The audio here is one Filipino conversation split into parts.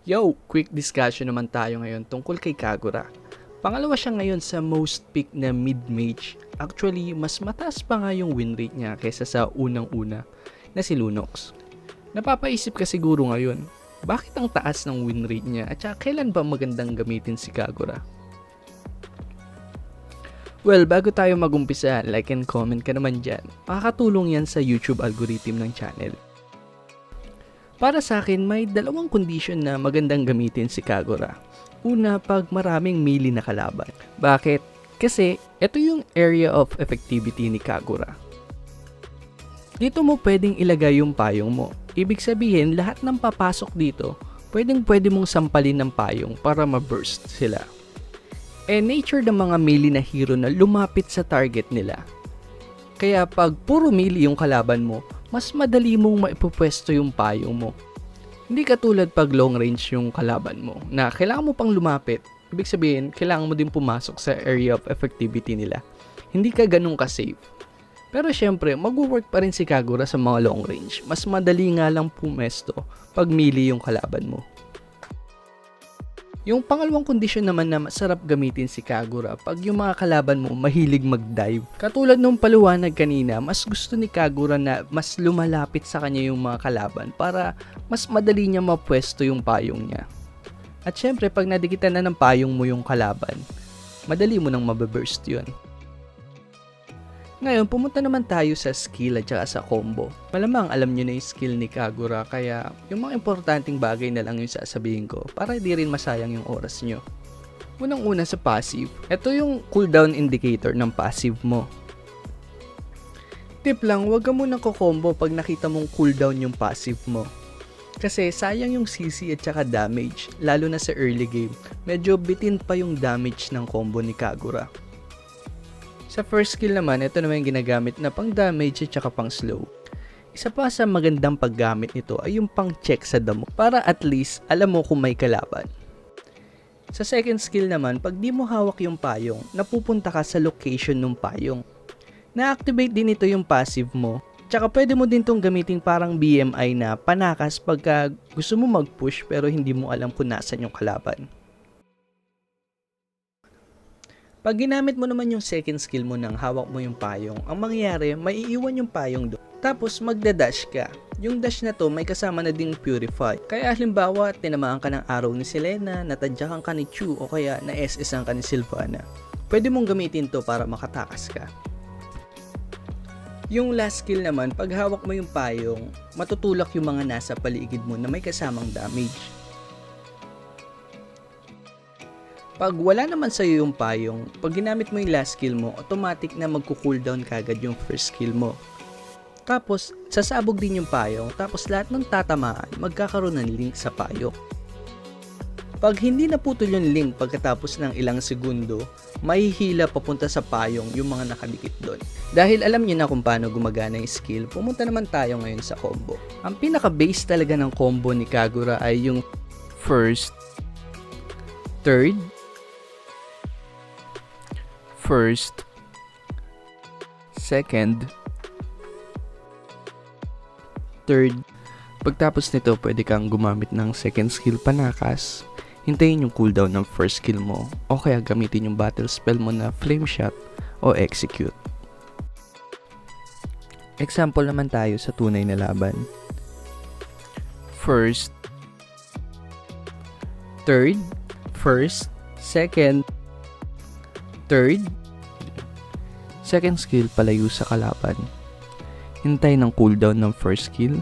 Yo! Quick discussion naman tayo ngayon tungkol kay Kagura. Pangalawa siya ngayon sa most pick na mid-mage. Actually, mas mataas pa nga yung win rate niya kaysa sa unang-una na si Lunox. Napapaisip ka siguro ngayon, bakit ang taas ng win rate niya at saka kailan ba magandang gamitin si Kagura? Well, bago tayo magumpisa, like and comment ka naman dyan. Makakatulong yan sa YouTube algorithm ng channel. Para sa akin, may dalawang condition na magandang gamitin si Kagura. Una, pag maraming melee na kalaban. Bakit? Kasi, ito yung area of effectivity ni Kagura. Dito mo pwedeng ilagay yung payong mo. Ibig sabihin, lahat ng papasok dito, pwede mong sampalin ng payong para ma-burst sila. Nature ng mga melee na hero na lumapit sa target nila. Kaya pag puro melee yung kalaban mo, mas madali mong maipupwesto yung payong mo. Hindi katulad pag long range yung kalaban mo, na kailangan mo pang lumapit. Ibig sabihin, kailangan mo din pumasok sa area of effectivity nila. Hindi ka ganun ka-safe. Pero syempre, mag-work pa rin si Kagura sa mga long range. Mas madali nga lang pumesto pag melee yung kalaban mo. Yung pangalawang kondisyon naman na masarap gamitin si Kagura pag yung mga kalaban mo mahilig mag-dive. Katulad nung paliwanag kanina, mas gusto ni Kagura na mas lumalapit sa kanya yung mga kalaban para mas madali niya mapwesto yung payong niya. At syempre, pag nadikitan na ng payong mo yung kalaban, madali mo nang mababurst yun. Ngayon, pumunta naman tayo sa skill at saka sa combo. Malamang alam nyo na yung skill ni Kagura, kaya yung mga importanteng bagay na lang yung sasabihin ko para di rin masayang yung oras nyo. Unang-una sa passive, ito yung cooldown indicator ng passive mo. Tip lang, huwag ka munang kukombo pag nakita mong cooldown yung passive mo. Kasi sayang yung CC at saka damage, lalo na sa early game. Medyo bitin pa yung damage ng combo ni Kagura. Sa first skill naman, ito naman yung ginagamit na pang damage at saka pang slow. Isa pa sa magandang paggamit nito ay yung pang check sa damo para at least alam mo kung may kalaban. Sa second skill naman, pag di mo hawak yung payong, napupunta ka sa location ng payong. Na-activate din ito yung passive mo. Tsaka pwede mo din tong gamitin parang BMI na panakas pagka gusto mo mag-push pero hindi mo alam kung nasan yung kalaban. Pag ginamit mo naman yung second skill mo nang hawak mo yung payong, ang mangyayari, maiiwan yung payong doon. Tapos magda-dash ka. Yung dash na to may kasama na ding purify. Kaya halimbawa, tinamaan ka ng araw ni Selena, natadyakan ka ni Chu, o kaya na-SS-an ka ni Sylvana. Pwede mong gamitin to para makatakas ka. Yung last skill naman, pag hawak mo yung payong, matutulak yung mga nasa paligid mo na may kasamang damage. Pag wala naman sa'yo yung payong, pag ginamit mo yung last skill mo, automatic na magko-cooldown kagad yung first skill mo. Tapos, sasabog din yung payong, tapos lahat ng tatamaan, magkakaroon ng link sa payong. Pag hindi naputol yung link pagkatapos ng ilang segundo, mahihila papunta sa payong yung mga nakadikit doon. Dahil alam niyo na kung paano gumagana yung skill, pumunta naman tayo ngayon sa combo. Ang pinaka-base talaga ng combo ni Kagura ay yung first, third, second, third. Pagtapos nito, pwede kang gumamit ng second skill panakas. Hintayin yung cooldown ng first skill mo o kaya gamitin yung battle spell mo na flame shot o execute. Example naman tayo sa tunay na laban. First, third, second, third. Second skill, palayo sa kalaban. Hintay ng cooldown ng first skill.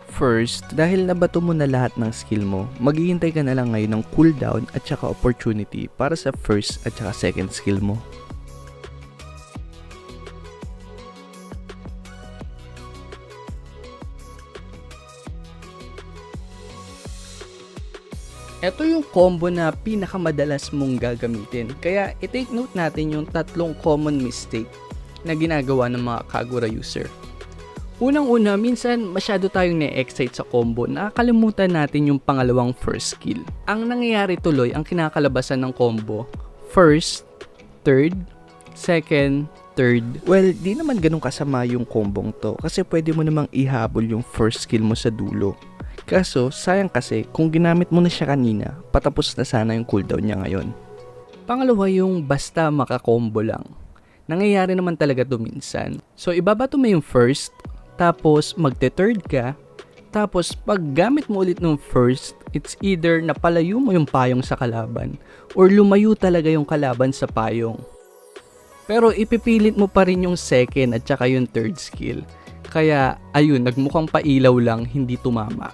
First, dahil nabato mo na lahat ng skill mo, maghihintay ka na lang ngayon ng cooldown at saka opportunity para sa first at saka second skill mo. Ito yung combo na pinakamadalas mong gagamitin. Kaya i-take note natin yung tatlong common mistake na ginagawa ng mga Kagura user. Unang-una, minsan masyado tayong na-excite sa combo, nakakalimutan natin yung pangalawang first skill. Ang nangyayari tuloy, ang kinakalabasan ng combo, first, third, second, third. Well, di naman ganun kasama yung kombong to kasi pwede mo namang ihabol yung first skill mo sa dulo. Kaso, sayang kasi kung ginamit mo na siya kanina, patapos na sana yung cooldown niya ngayon. Pangalawa yung basta makakombo lang. Nangyayari naman talaga to minsan. So, ibabato mo yung first, tapos magte-third ka, tapos pag gamit mo ulit ng first, it's either napalayo mo yung payong sa kalaban, or lumayo talaga yung kalaban sa payong. Pero ipipilit mo pa rin yung second at saka yung third skill. Kaya, ayun, nagmukhang pailaw lang, hindi tumama.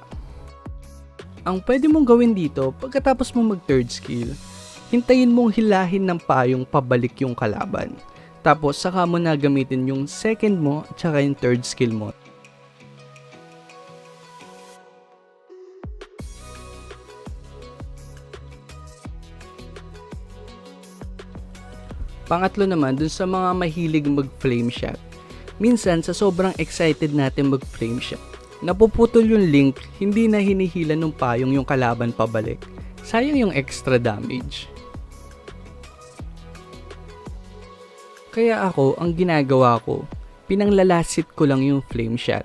Ang pwede mong gawin dito, pagkatapos mo mag-third skill, hintayin mong hilahin ng payong pabalik yung kalaban. Tapos, saka mo na gamitin yung second mo at saka yung third skill mo. Pangatlo naman, dun sa mga mahilig mag-flame shot. Minsan, sa sobrang excited natin mag-flame shot, napuputol yung link, hindi na hinihila ng payong yung kalaban pabalik. Sayang yung extra damage. Kaya ako, ang ginagawa ko, pinanglalasit ko lang yung flame shot.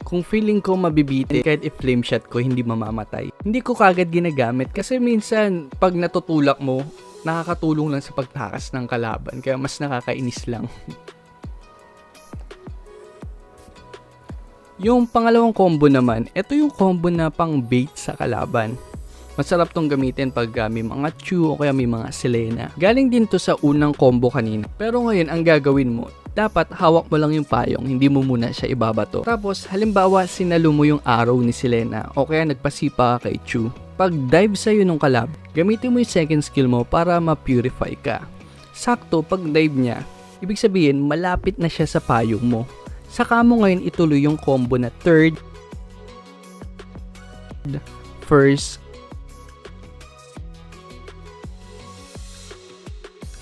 Kung feeling ko mabibiti, kahit i-flame shot ko, hindi mamamatay. Hindi ko kagad ginagamit kasi minsan, pag natutulak mo, nakakatulong lang sa pagtakas ng kalaban. Kaya mas nakakainis lang. Yung pangalawang combo naman, ito yung combo na pang bait sa kalaban. Masarap tong gamitin pag may mga Chu o kaya may mga Selena. Galing din to sa unang combo kanina. Pero ngayon, ang gagawin mo, dapat hawak mo lang yung payong, hindi mo muna siya ibabato. Tapos, halimbawa, sinalo mo yung arrow ni Selena o kaya nagpasipa ka kay Chu. Pag dive sa'yo nung kalab, gamitin mo yung second skill mo para ma-purify ka. Sakto, pag dive niya, ibig sabihin, malapit na siya sa payong mo. Saka mo ngayon ituloy yung combo na third, first,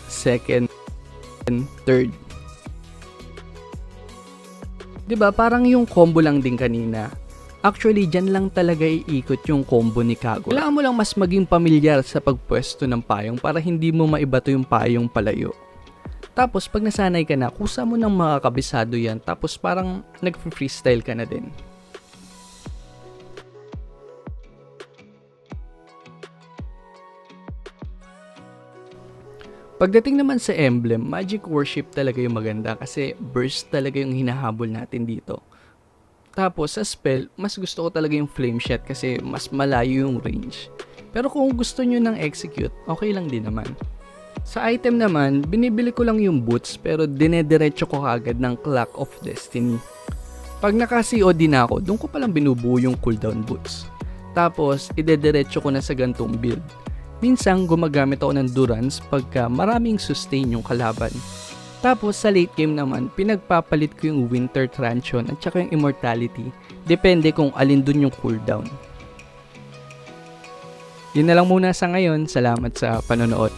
second, and third. Diba, parang yung combo lang din kanina. Actually, dyan lang talaga iikot yung combo ni Kagura. Kailangan mo lang mas maging pamilyar sa pagpwesto ng payong para hindi mo maibato yung payong palayo. Tapos, pag nasanay ka na, kusa mo nang makakabisado yan. Tapos, parang nag-freestyle ka na din. Pagdating naman sa emblem, Magic Worship talaga yung maganda kasi burst talaga yung hinahabol natin dito. Tapos sa spell, mas gusto ko talaga yung Flame Shot kasi mas malayo yung range. Pero kung gusto nyo ng execute, okay lang din naman. Sa item naman, binibili ko lang yung boots pero dinediretso ko kagad ng Clock of Destiny. Pag naka-COD na ako, doon ko palang binubuo yung cooldown boots. Tapos, idediretso ko na sa gantong build. Minsan, gumagamit ako ng Durance pagka maraming sustain yung kalaban. Tapos, sa late game naman, pinagpapalit ko yung Winter Truncheon at saka yung Immortality. Depende kung alin dun yung cooldown. Yun na lang muna sa ngayon. Salamat sa panonood.